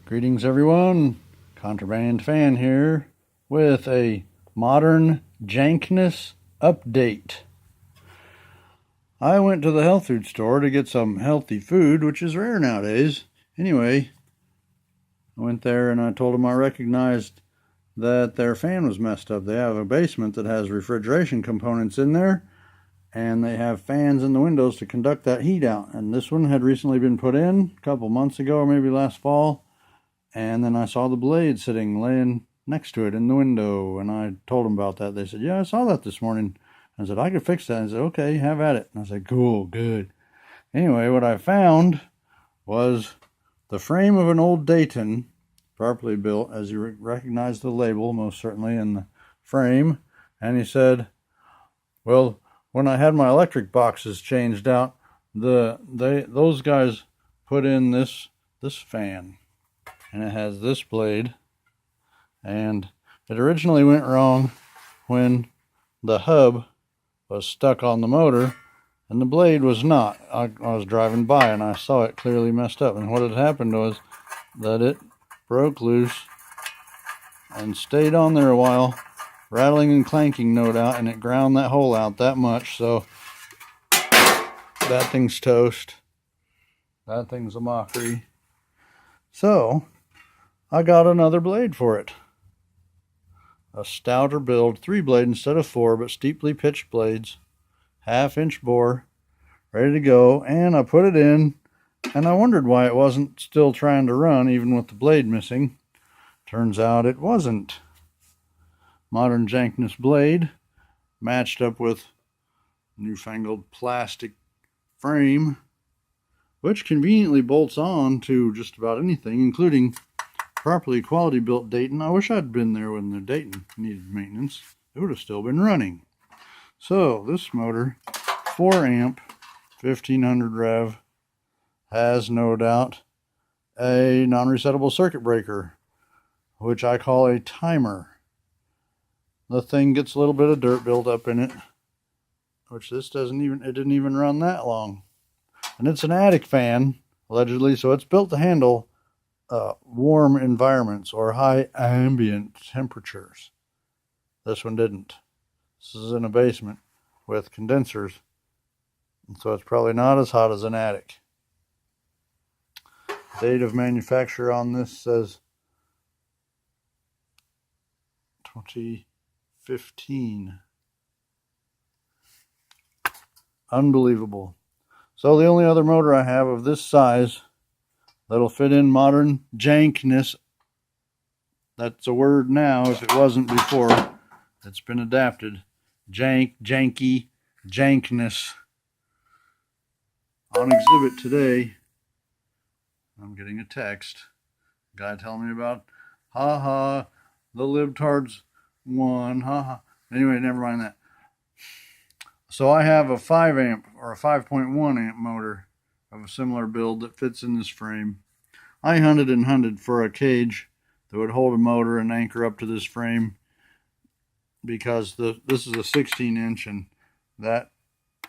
Greetings everyone, Contraband Fan here with a modern jankness update. I went to the health food store to get some healthy food, which is rare nowadays. Anyway, I went there and I told them I recognized that their fan was messed up. They have a basement that has refrigeration components in there, and they have fans in the windows to conduct that heat out. And this one had recently been put in a couple months ago, or maybe last fall. And then I saw the blade laying next to it in the window, and I told them about that. They said, yeah, I saw that this morning. I said, I could fix that. I said, okay, have at it. And I said, cool, good. Anyway, what I found was the frame of an old Dayton, properly built, as you recognize the label, most certainly, in the frame. And he said, well, when I had my electric boxes changed out, those guys put in this fan. And it has this blade, and it originally went wrong when the hub was stuck on the motor and the blade was not. I was driving by and I saw it clearly messed up, and what had happened was that it broke loose and stayed on there a while, rattling and clanking no doubt, and it ground that hole out that much, so that thing's toast. That thing's a mockery. So I got another blade for it. A stouter build, 3-blade instead of 4, but steeply pitched blades, 1/2-inch bore, ready to go. And I put it in, and I wondered why it wasn't still trying to run, even with the blade missing. Turns out it wasn't. Modern jankness blade, matched up with newfangled plastic frame, which conveniently bolts on to just about anything, including properly quality built Dayton. I wish I'd been there when the Dayton needed maintenance. It would have still been running. So this motor, 4 amp, 1500 rev, has no doubt a non-resettable circuit breaker, which I call a timer. The thing gets a little bit of dirt built up in it, which it didn't even run that long. And it's an attic fan, allegedly, so it's built to handle warm environments or high ambient temperatures. This one didn't. This is in a basement with condensers, and so it's probably not as hot as an attic. Date of manufacture on this says 2015. Unbelievable. So the only other motor I have of this size that'll fit in modern jankness, that's a word now if it wasn't before, it's been adapted, janky, jankness. On exhibit today, I'm getting a text, a guy telling me about, the libtards won, Anyway, never mind that. So I have a 5 amp or a 5.1 amp motor of a similar build that fits in this frame. I hunted for a cage that would hold a motor and anchor up to this frame, because this is a 16-inch, and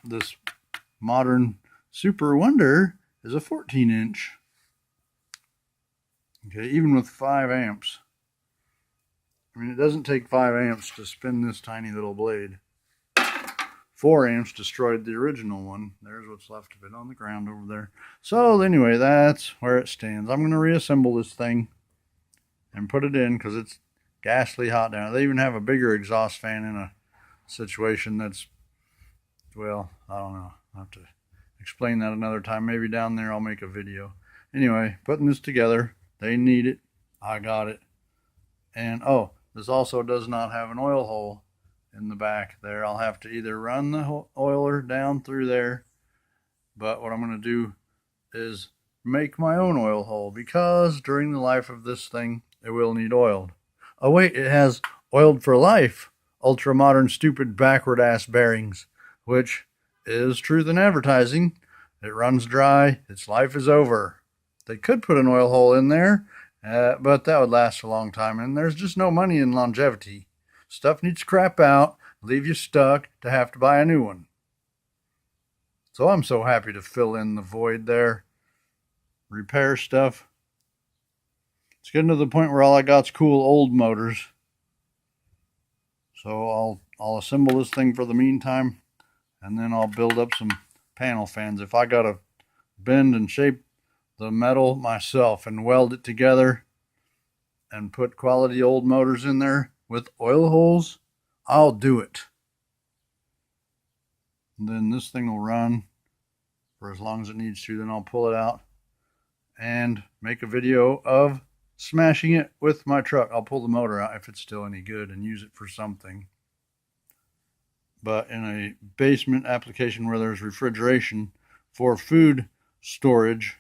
this modern Super Wonder is a 14-inch. Okay, even with 5 amps. I mean, it doesn't take 5 amps to spin this tiny little blade. 4 amps destroyed the original one. There's what's left of it on the ground over there. So anyway, that's where it stands. I'm going to reassemble this thing and put it in, because it's ghastly hot down there. They even have a bigger exhaust fan in a situation that's, well, I don't know. I'll have to explain that another time. Maybe down there I'll make a video. Anyway, putting this together. They need it. I got it. And, this also does not have an oil hole in the back there. I'll have to either run the oiler down through there, but what I'm going to do is make my own oil hole, because during the life of this thing it will need oiled. Oh wait, it has oiled for life, ultra modern stupid backward ass bearings, which is truth in advertising. It runs dry, its life is over. They could put an oil hole in there, but that would last a long time, and there's just no money in longevity. Stuff needs to crap out, leave you stuck to have to buy a new one. So I'm so happy to fill in the void there, repair stuff. It's getting to the point where all I got's cool old motors. So I'll assemble this thing for the meantime, and then I'll build up some panel fans. If I gotta bend and shape the metal myself and weld it together and put quality old motors in there with oil holes, I'll do it. And then this thing will run for as long as it needs to. Then I'll pull it out and make a video of smashing it with my truck. I'll pull the motor out if it's still any good and use it for something. But in a basement application where there's refrigeration for food storage,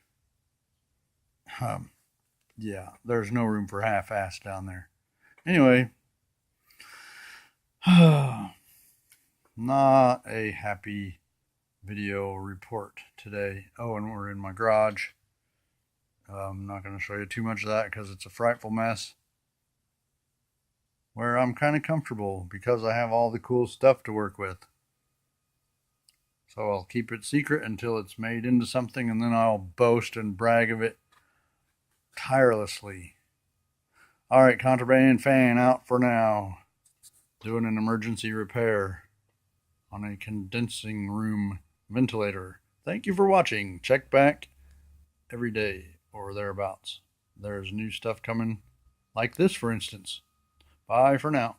yeah, there's no room for half-ass down there. Anyway, not a happy video report today. Oh, and we're in my garage. I'm not going to show you too much of that because it's a frightful mess, where I'm kind of comfortable because I have all the cool stuff to work with. So I'll keep it secret until it's made into something, and then I'll boast and brag of it tirelessly. Alright, contraband fan out for now. Doing an emergency repair on a condensing room ventilator. Thank you for watching. Check back every day or thereabouts. There's new stuff coming, like this for instance. Bye for now.